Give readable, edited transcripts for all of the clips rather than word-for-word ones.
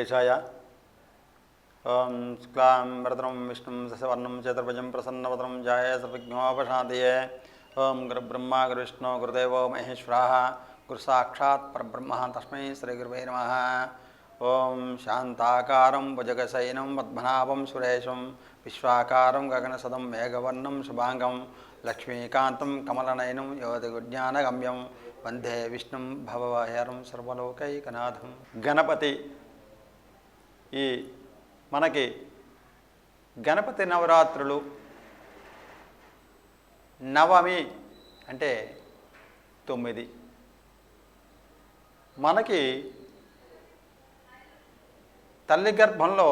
వెంకటేశాయ. ఓం శుక్లాం వరదరం విష్ణుం శశివర్ణం చతుర్భుజం ప్రసన్నవదనం ధ్యాయే సర్వవిఘ్నోపశాంతయే. ఓం గురుబ్రహ్మ గురువిష్ణు గురుదేవో మహేశ్వరः గురుసాక్షాత్ పరబ్రహ్మ తస్మై శ్రీగురువే నమః. ఓం శాంతాకారం భుజగశయనం పద్మనాభం సురేశం విశ్వాకారం గగనసదం మేఘవర్ణం శుభాంగం లక్ష్మీకాంతం కమలనయనం యోగిజ్ఞానగమ్యం వందే విష్ణుం భవహరం సర్వలోకైకనాథం. గణపతి, ఈ మనకి గణపతి నవరాత్రులు నవమి అంటే 9. మనకి తల్లి గర్భంలో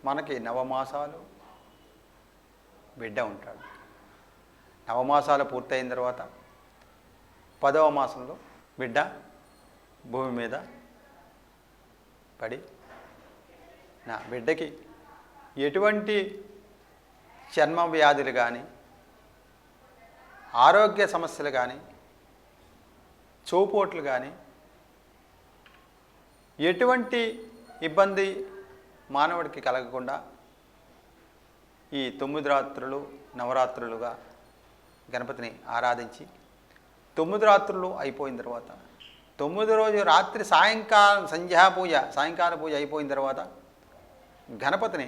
మనకి నవమాసాలు బిడ్డ ఉంటాడు. నవమాసాలు పూర్తయిన తర్వాత 10వ మాసంలో బిడ్డ భూమి మీద పడి నా బిడ్డకి ఎటువంటి చర్మ వ్యాధులు కానీ, ఆరోగ్య సమస్యలు కానీ, చూపోట్లు కానీ, ఎటువంటి ఇబ్బంది మానవుడికి కలగకుండా ఈ 9 రాత్రులు నవరాత్రులుగా గణపతిని ఆరాధించి 9 రాత్రులు అయిపోయిన తర్వాత 9వ రోజు రాత్రి సాయంకాలం సాయంకాల పూజ అయిపోయిన తర్వాత గణపతిని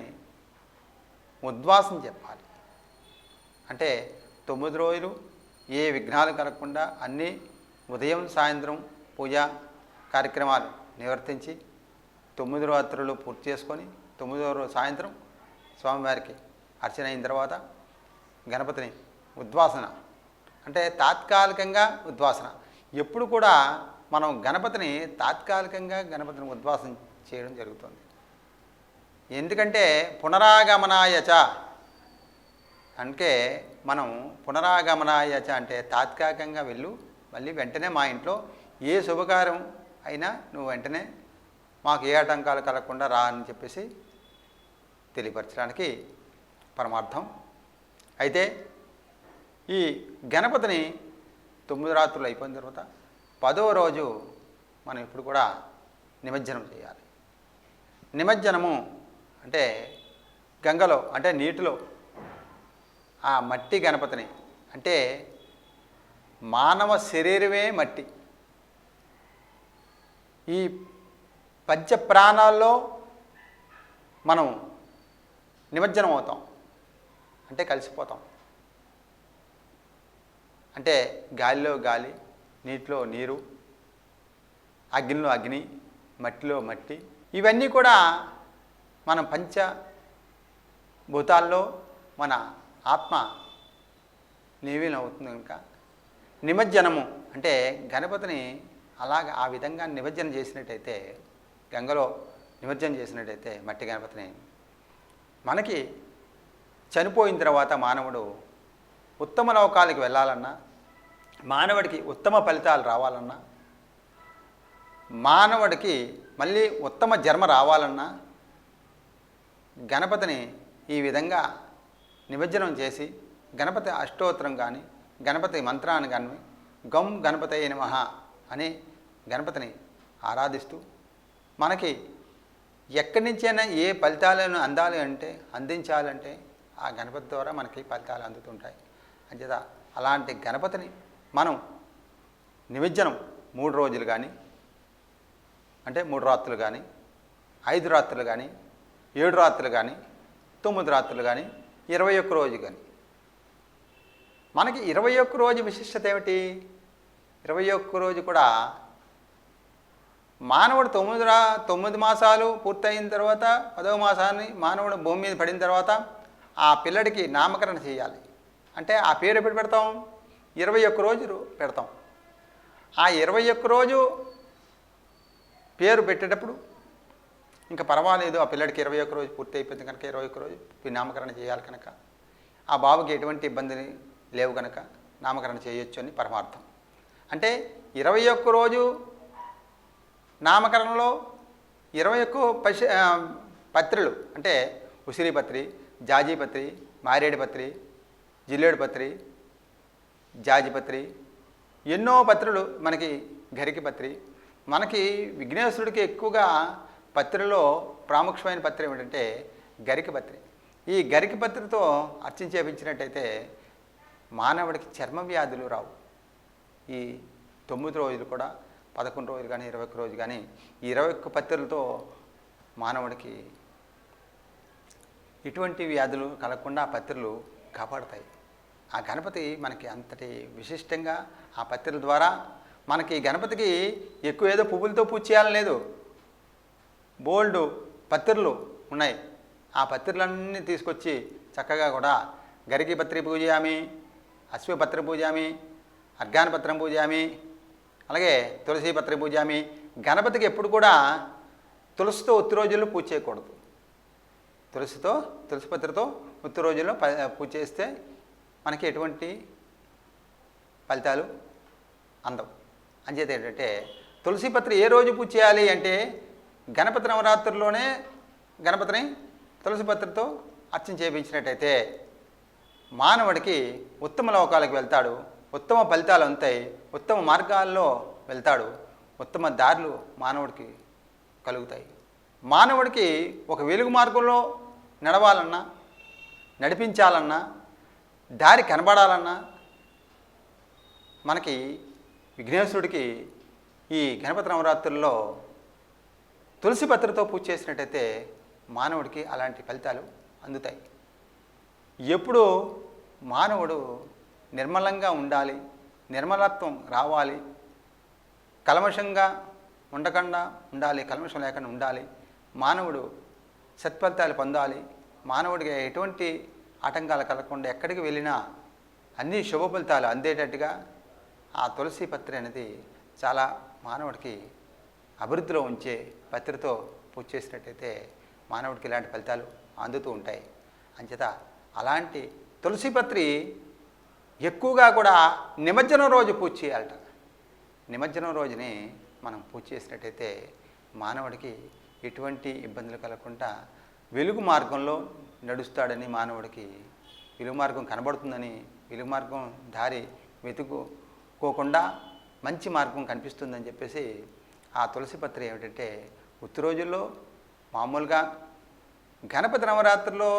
ఉద్వాసం చెప్పాలి. అంటే 9 రోజులు ఏ విఘ్నాలు కలగకుండా అన్నీ ఉదయం సాయంత్రం పూజా కార్యక్రమాలు నిర్వర్తించి 9 రాత్రులు పూర్తి చేసుకొని 9వ రోజు సాయంత్రం స్వామివారికి అర్చన అయిన తర్వాత గణపతిని ఉద్వాసన అంటే తాత్కాలికంగా ఉద్వాసన. ఎప్పుడు కూడా మనం గణపతిని తాత్కాలికంగా గణపతిని ఉద్వాసన చేయడం జరుగుతుంది. ఎందుకంటే పునరాగమనాయచ అంటే మనం పునరాగమనాయచ అంటే తాత్కాలికంగా మళ్ళీ వెంటనే మా ఇంట్లో ఏ శుభకార్యం అయినా నువ్వు వెంటనే మాకు ఏ ఆటంకాలు కలగకుండా రా అని చెప్పేసి తెలియపరచడానికి పరమార్థం. అయితే ఈ గణపతిని 9 రాత్రులు అయిపోయిన తర్వాత 10వ రోజు మనం ఇప్పుడు కూడా నిమజ్జనం చేయాలి. నిమజ్జనము అంటే గంగలో అంటే నీటిలో ఆ మట్టి గణపతిని అంటే మానవ శరీరమే మట్టి. ఈ పంచ ప్రాణాల్లో మనం నిమజ్జనం అవుతాం అంటే కలిసిపోతాం. అంటే గాలిలో గాలి, నీటిలో నీరు, అగ్నిలో అగ్ని, మట్టిలో మట్టి, ఇవన్నీ కూడా మనం పంచభూతాల్లో మన ఆత్మ నివిలీనం అవుతుంది. కనుక నిమజ్జనము అంటే గణపతిని ఆ విధంగా నిమజ్జనం చేసినట్టయితే, గంగలో నిమజ్జనం చేసినట్టయితే మట్టి గణపతిని మనకి చనిపోయిన తర్వాత మానవుడు ఉత్తమ లోకాలకి వెళ్ళాలన్నా, మానవుడికి ఉత్తమ ఫలితాలు రావాలన్నా, మానవుడికి మళ్ళీ ఉత్తమ జన్మ రావాలన్నా గణపతిని ఈ విధంగా నిమజ్జనం చేసి గణపతి అష్టోత్తరం కానీ, గణపతి మంత్రాన్ని కానీ, గం గణపతయే నమః అని గణపతిని ఆరాధిస్తూ మనకి ఎక్కడి నుంచైనా ఏ ఫలితాలను అందించాలంటే ఆ గణపతి ద్వారా మనకి ఫలితాలు అందుతుంటాయి. అంచేత అలాంటి గణపతిని మనం నిమజ్జనం 3 రోజులు కానీ, అంటే 3 రాత్రులు కానీ, 5 రాత్రులు కానీ, 7 రాత్రులు కానీ, 9 రాత్రులు కానీ, 21 రోజు కానీ. మనకి 21 రోజు విశిష్టత ఏమిటి? 21 రోజు కూడా మానవుడు 9 మాసాలు పూర్తయిన తర్వాత 10వ మాసాన్ని మానవుడు భూమి మీద పడిన తర్వాత ఆ పిల్లడికి నామకరణ చేయాలి. అంటే ఆ పేరు ఎప్పుడు పెడతాం? 21 రోజు పెడతాం. ఆ 21 రోజు పేరు పెట్టేటప్పుడు ఇంకా పర్వాలేదు, ఆ పిల్లడికి 21 రోజు పూర్తి అయిపోయింది కనుక 21 రోజు నామకరణ చేయాలి కనుక ఆ బాబుకి ఎటువంటి ఇబ్బంది లేవు కనుక నామకరణ చేయొచ్చు అని పరమార్థం. అంటే 21 రోజు నామకరణలో 21 పత్రులు అంటే ఉసిరిపత్రి, జాజీపత్రి, మారేడుపత్రి, జిల్లేడుపత్రి, జాజిపత్రి, ఎన్నో పత్రులు మనకి గరికి పత్రి. మనకి విఘ్నేశ్వరుడికి ఎక్కువగా పత్రిలో ప్రాముఖ్యమైన పత్రి ఏమిటంటే గరిక పత్రి. ఈ గరిక పత్రితో అర్చన చేయించినట్టయితే మానవుడికి చర్మ వ్యాధులు రావు. ఈ 9 రోజులు కూడా 11 రోజులు కానీ 21 రోజులు కానీ ఈ 21 పత్రులతో మానవుడికి ఎటువంటి వ్యాధులు కలగకుండా ఆ పత్రులు కాపాడుతాయి. ఆ గణపతి మనకి అంతటి విశిష్టంగా ఆ పత్రుల ద్వారా మనకి గణపతికి ఎక్కువ ఏదో పువ్వులతో పూజ చేయాలని లేదు. బోల్డ్ పత్రులు ఉన్నాయి. ఆ పత్రులన్నీ తీసుకొచ్చి చక్కగా కూడా గరికి పత్రి పూజయామి, అశ్వపత్ర పూజామి, అర్గానపత్రం పూజామి, అలాగే తులసి పత్రి పూజామి. గణపతికి ఎప్పుడు కూడా తులసితో ఉత్తి రోజుల్లో పూజ చేయకూడదు. తులసి పత్రితో ఉత్తి రోజుల్లో పూజ చేస్తే మనకి ఎటువంటి ఫలితాలు అందవు. అంచేత ఏంటంటే తులసి పత్రి ఏ రోజు పూజ చేయాలి అంటే గణపతి నవరాత్రుల్లోనే గణపతిని తులసి పత్రితో అర్చన చేయించినట్టయితే మానవుడికి ఉత్తమ లోకాలకు వెళ్తాడు, ఉత్తమ ఫలితాలు ఉంటాయి, ఉత్తమ మార్గాల్లో వెళ్తాడు, ఉత్తమ దారులు మానవుడికి కలుగుతాయి. మానవుడికి ఒక వెలుగు మార్గంలో నడవాలన్నా, నడిపించాలన్నా, దారి కనబడాలన్నా మనకి విఘ్నేశ్వరుడికి ఈ గణపతి నవరాత్రుల్లో తులసి పత్రితో పూజ చేసినట్టయితే మానవుడికి అలాంటి ఫలితాలు అందుతాయి. ఎప్పుడు మానవుడు నిర్మలంగా ఉండాలి, నిర్మలత్వం రావాలి, కల్మషంగా ఉండకుండా ఉండాలి, కల్మషం లేకుండా ఉండాలి, మానవుడు సత్ఫలితాలు పొందాలి, మానవుడికి ఎటువంటి ఆటంకాలు కలగకుండా ఎక్కడికి వెళ్ళినా అన్ని శుభ ఫలితాలు అందేటట్టుగా ఆ తులసి పత్రి అనేది చాలా మానవుడికి అభివృద్ధిలో ఉంచే పత్రితో పూజ చేసినట్టయితే మానవుడికి ఇలాంటి ఫలితాలు అందుతూ ఉంటాయి. అంచేత అలాంటి తులసి పత్రి ఎక్కువగా కూడా నిమజ్జనం రోజు పూజ చేయాలట. నిమజ్జనం రోజుని మనం పూజ చేసినట్టయితే మానవుడికి ఎటువంటి ఇబ్బందులు కలగకుండా వెలుగు మార్గంలో నడుస్తాడని, మానవుడికి వెలుగు మార్గం కనబడుతుందని, వెలుగు మార్గం దారి వెతుక్కోకుండా మంచి మార్గం కనిపిస్తుందని చెప్పేసి ఆ తులసి పత్రి ఏమిటంటే ఉత్తి రోజుల్లో మామూలుగా గణపతి నవరాత్రిలో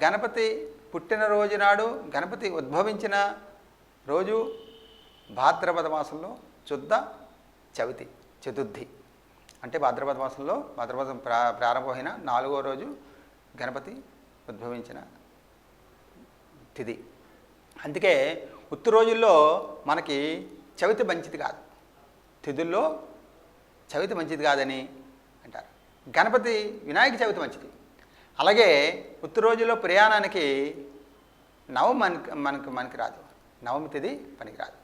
గణపతి పుట్టినరోజు నాడు, గణపతి ఉద్భవించిన రోజు భాద్రపద మాసంలో శుద్ధ చతుర్థి అంటే భాద్రపద మాసంలో భాద్రపదం ప్రారంభమైన 4వ రోజు గణపతి ఉద్భవించిన తిథి. అందుకే ఉత్తి రోజుల్లో మనకి చవితి మంచిది కాదు, తిథుల్లో చవితి మంచిది కాదని అంటారు. గణపతి వినాయక చవితి మంచిది. అలాగే ఉత్తి రోజుల్లో ప్రయాణానికి నవమి మనకి రాదు, నవమి తిథి పనికిరాదు,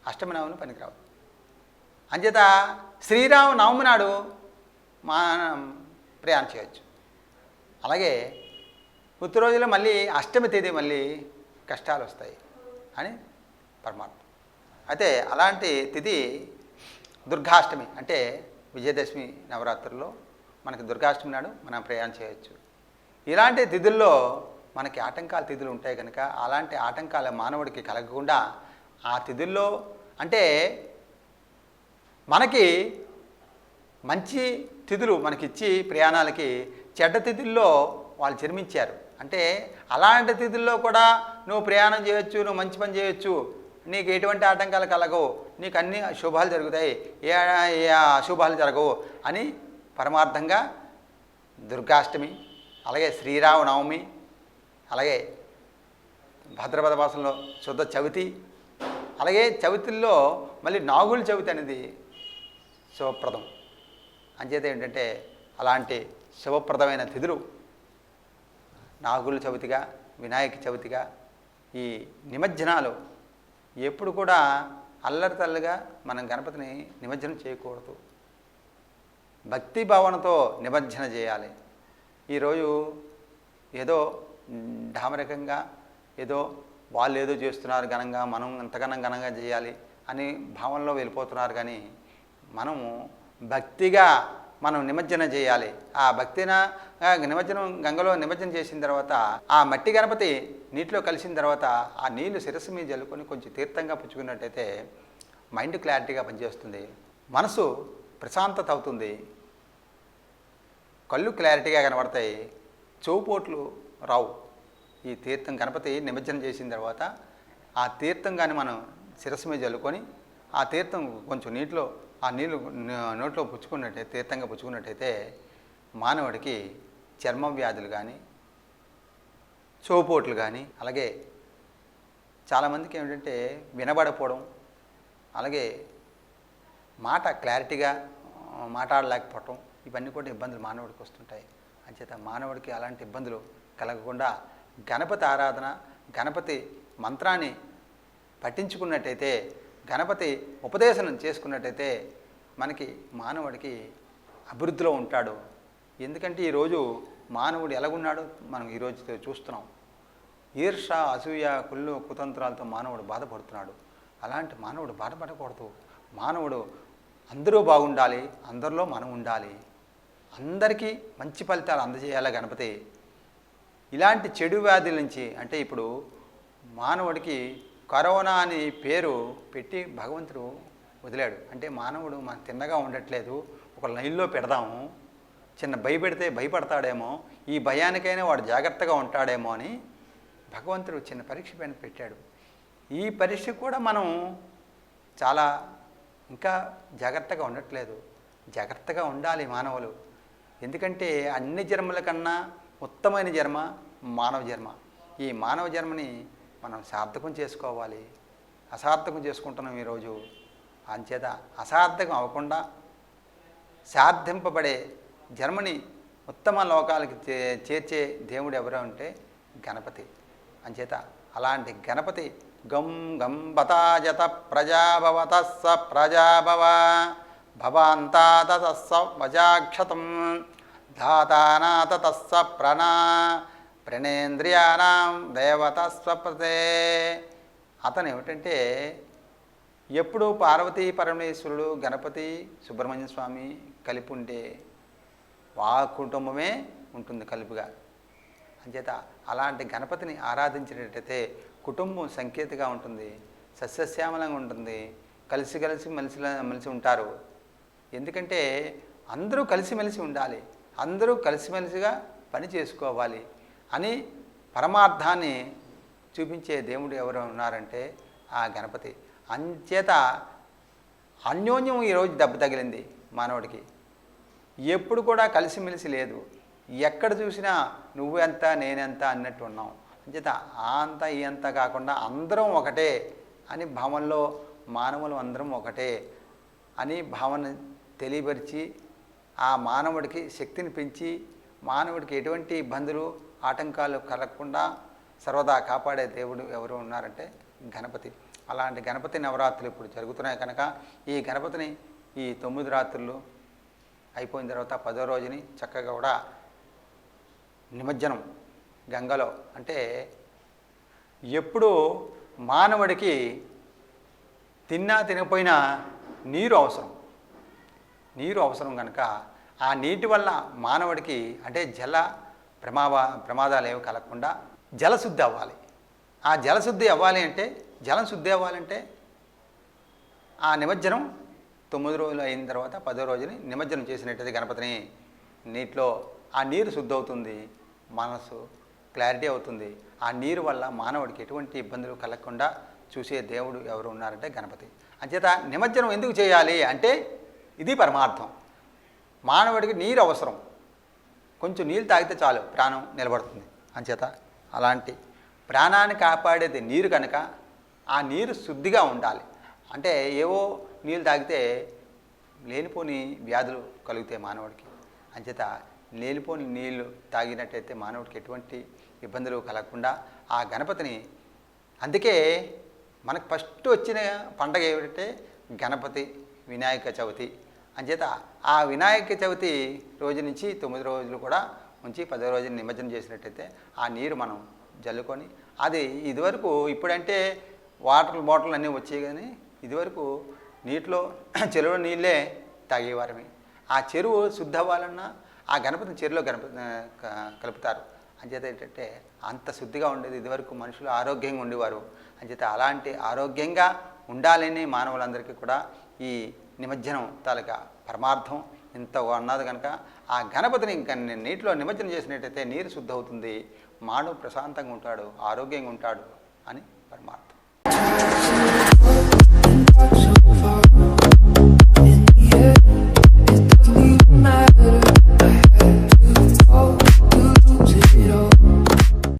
అష్టమి నవమి పనికిరాదు. అంచేత శ్రీరామ నవమి నాడు మనం ప్రయాణం చేయొచ్చు. అలాగే ఉత్తి రోజుల్లో మళ్ళీ అష్టమి తేదీ మళ్ళీ కష్టాలు వస్తాయి అని పరమార్థం. అయితే అలాంటి తిథి దుర్గాష్టమి అంటే విజయదశమి నవరాత్రుల్లో మనకి దుర్గాష్టమి నాడు మనం ప్రయాణం చేయొచ్చు. ఇలాంటి తిథుల్లో మనకి ఆటంకాల తిథులు ఉంటాయి కనుక అలాంటి ఆటంకాల మానవుడికి కలగకుండా ఆ తిథుల్లో అంటే మనకి మంచి తిథులు మనకిచ్చి ప్రయాణాలకి చెడ్డ తిథుల్లో వాళ్ళు జన్మించారు అంటే అలాంటి తిథుల్లో కూడా నువ్వు ప్రయాణం చేయొచ్చు, నువ్వు మంచి పని చేయొచ్చు, నీకు ఎటువంటి ఆటంకాలు కలగవు, నీకు అన్ని శుభాలు జరుగుతాయి, ఏ అశుభాలు జరగవు అని పరమార్థంగా దుర్గాష్టమి, అలాగే శ్రీరామనవమి, అలాగే భాద్రపద మాసంలో శుద్ధ చవితి, అలాగే చవితుల్లో మళ్ళీ నాగుల చవితి అనేది శుభప్రదం. అంచేత ఏంటంటే అలాంటి శుభప్రదమైన తిథులు నాగుల చవితిగా, వినాయక చవితిగా, ఈ నిమజ్జనాలు ఎప్పుడు కూడా అల్లరితల్లిగా మనం గణపతిని నిమజ్జనం చేయకూడదు, భక్తి భావనతో నిమజ్జన చేయాలి. ఈరోజు ఏదో డామరికంగా ఏదో వాళ్ళు ఏదో చేస్తున్నారు ఘనంగా, మనం ఎంతగానో ఘనంగా చేయాలి అని భావనలో వెళ్ళిపోతున్నారు. కానీ మనము భక్తిగా మనం నిమజ్జనం చేయాలి. ఆ భక్తిన నిమజ్జనం గంగలో నిమజ్జనం చేసిన తర్వాత ఆ మట్టి గణపతి నీటిలో కలిసిన తర్వాత ఆ నీళ్లు శిరస్సు మీద జల్లుకొని కొంచెం తీర్థంగా పుచ్చుకున్నట్టయితే మైండ్ క్లారిటీగా పనిచేస్తుంది, మనసు ప్రశాంతత అవుతుంది, కళ్ళు క్లారిటీగా కనబడతాయి, చెవుపోట్లు రావు. ఈ తీర్థం గణపతి నిమజ్జనం చేసిన తర్వాత ఆ తీర్థం కానీ మనం శిరస్సు మీద జల్లుకొని ఆ తీర్థం కొంచెం నీటిలో ఆ నీళ్ళు నోట్లో పుచ్చుకున్నట్టయితే, తీర్థంగా పుచ్చుకున్నట్టయితే మానవుడికి చర్మ వ్యాధులు కానీ, చెవుపోట్లు కానీ, అలాగే చాలామందికి ఏమిటంటే వినబడపోవడం, అలాగే మాట క్లారిటీగా మాట్లాడలేకపోవటం, ఇవన్నీ కూడా ఇబ్బందులు మానవుడికి వస్తుంటాయి. అంచేత మానవుడికి అలాంటి ఇబ్బందులు కలగకుండా గణపతి ఆరాధన, గణపతి మంత్రాన్ని పఠించుకున్నట్టయితే, గణపతి ఉపదేశనం చేసుకున్నట్టయితే మనకి మానవుడికి అభివృద్ధిలో ఉంటాడు. ఎందుకంటే ఈరోజు మానవుడు ఎలాగున్నాడో మనం ఈరోజు చూస్తున్నాం. ఈర్ష, అసూయ, కుళ్ళు, కుతంత్రాలతో మానవుడు బాధపడుతున్నాడు. అలాంటి మానవుడు బాధపడకూడదు. మానవుడు అందరూ బాగుండాలి, అందరిలో మనం ఉండాలి, అందరికీ మంచి ఫలితాలు అందజేయాలి గణపతి. ఇలాంటి చెడు వ్యాధుల నుంచి, అంటే ఇప్పుడు మానవుడికి కరోనా అని పేరు పెట్టి భగవంతుడు వదిలాడు. అంటే మానవుడు మనం తిన్నగా ఉండట్లేదు, ఒక లైన్లో పెడదాము, చిన్న భయపెడితే భయపడతాడేమో, ఈ భయానికైనా వాడు జాగ్రత్తగా ఉంటాడేమో అని భగవంతుడు చిన్న పరీక్ష పైన పెట్టాడు. ఈ పరీక్ష కూడా మనం చాలా ఇంకా జాగ్రత్తగా ఉండట్లేదు. జాగ్రత్తగా ఉండాలి మానవులు. ఎందుకంటే అన్ని జన్మల కన్నా ఉత్తమైన జన్మ మానవ జన్మ. ఈ మానవ జన్మని మనం సార్థకం చేసుకోవాలి. అసార్థకం చేసుకుంటున్నాం ఈరోజు. అంచేత అసార్థకం అవ్వకుండా సార్థింపబడే జన్మని ఉత్తమ లోకాలకి చేర్చే దేవుడు ఎవరో అంటే గణపతి. అంచేత అలాంటి గణపతి గం గం బతాజత ప్రజాభవత స ప్రజాభవ భవాంతాత తస్స వజాక్షతం ధాతానాత తస్స ప్రణేంద్రియానాం దేవత స్వప్రతే. అతను ఏమిటంటే ఎప్పుడు పార్వతీ పరమేశ్వరుడు, గణపతి, సుబ్రహ్మణ్య స్వామి కలిపి ఉంటే ఆ కుటుంబమే ఉంటుంది కలిపిగా. అంచేత అలాంటి గణపతిని ఆరాధించినట్టయితే కుటుంబం సంకేతగా ఉంటుంది, సస్యశ్యామలంగా ఉంటుంది, కలిసి మెలిసి ఉంటారు. ఎందుకంటే అందరూ కలిసిమెలిసి ఉండాలి, అందరూ కలిసిమెలిసిగా పని చేసుకోవాలి అని పరమార్థాన్ని చూపించే దేవుడు ఎవరు ఉన్నారంటే ఆ గణపతి. అంచేత అన్యోన్యం ఈరోజు దెబ్బ తగిలింది మానవుడికి. ఎప్పుడు కూడా కలిసిమెలిసి లేదు, ఎక్కడ చూసినా నువ్వు ఎంత నేనెంత అన్నట్టు ఉన్నాం. అంచేత ఆ అంత ఈ అంత కాకుండా అందరం ఒకటే అని భావనలో మానవులు అందరం ఒకటే అని భావన తెలియపరిచి ఆ మానవుడికి శక్తిని పెంచి మానవుడికి ఎటువంటి ఇబ్బందులు ఆటంకాలు కలగకుండా సర్వదా కాపాడే దేవుడు ఎవరు ఉన్నారంటే గణపతి. అలాంటి గణపతి నవరాత్రులు ఇప్పుడు జరుగుతున్నాయి కనుక ఈ గణపతిని ఈ 9 రాత్రులు అయిపోయిన తర్వాత 10వ రోజుని చక్కగా కూడా నిమజ్జనం గంగలో. అంటే ఎప్పుడు మానవుడికి తిన్నా తినకపోయినా నీరు అవసరం కనుక ఆ నీటి వల్ల మానవుడికి అంటే జల ప్రమాదాలు ఏమి కలగకుండా జలశుద్ధి అవ్వాలి. ఆ జలశుద్ధి అవ్వాలి అంటే జలం శుద్ధి అవ్వాలంటే ఆ నిమజ్జనం 9 రోజులు అయిన తర్వాత 10వ రోజుని నిమజ్జనం చేసినట్టయితే గణపతిని నీటిలో ఆ నీరు శుద్ధి అవుతుంది, మనసు క్లారిటీ అవుతుంది. ఆ నీరు వల్ల మానవుడికి ఎటువంటి ఇబ్బందులు కలగకుండా చూసే దేవుడు ఎవరు ఉన్నారంటే గణపతి. అంచేత నిమజ్జనం ఎందుకు చేయాలి అంటే ఇది పరమార్థం. మానవుడికి నీరు అవసరం, కొంచెం నీళ్ళు తాగితే చాలు ప్రాణం నిలబడుతుంది. అంచేత అలాంటి ప్రాణాన్ని కాపాడేది నీరు కనుక ఆ నీరు శుద్ధిగా ఉండాలి. అంటే ఏవో నీళ్ళు తాగితే లేనిపోని వ్యాధులు కలుగుతాయి మానవుడికి. అంచేత లేనిపోని నీళ్ళు తాగినట్టయితే మానవుడికి ఎటువంటి ఇబ్బందులు కలగకుండా ఆ గణపతిని, అందుకే మనకు ఫస్ట్ వచ్చిన పండగ ఏమిటంటే గణపతి వినాయక చవితి. అంచేత ఆ వినాయక చవితి రోజు నుంచి 9 రోజులు కూడా ఉంచి 10వ రోజున నిమజ్జనం చేసినట్టయితే ఆ నీరు మనం జల్లుకొని, అది ఇదివరకు ఇప్పుడంటే వాటర్ బాటిల్ అన్నీ వచ్చాయి కానీ ఇదివరకు నీటిలో చెరువు నీళ్ళే తాగేవారమే. ఆ చెరువు శుద్ధ అవ్వాలన్నా ఆ గణపతిని చెరువులో కలుపుతారు. అంచేత ఏంటంటే అంత శుద్ధిగా ఉండేది ఇదివరకు, మనుషులు ఆరోగ్యంగా ఉండేవారు. అంచేత అలాంటి ఆరోగ్యంగా ఉండాలని మానవులందరికీ కూడా ఈ నిమజ్జనం తాలూకా పరమార్థం. ఇంత అన్నది కనుక ఆ గణపతిని ఇంకా నీటిలో నిమజ్జనం చేసినట్టయితే నీరు శుద్ధి అవుతుంది, మానవుడు ప్రశాంతంగా ఉంటాడు, ఆరోగ్యంగా ఉంటాడు అని పరమార్థం.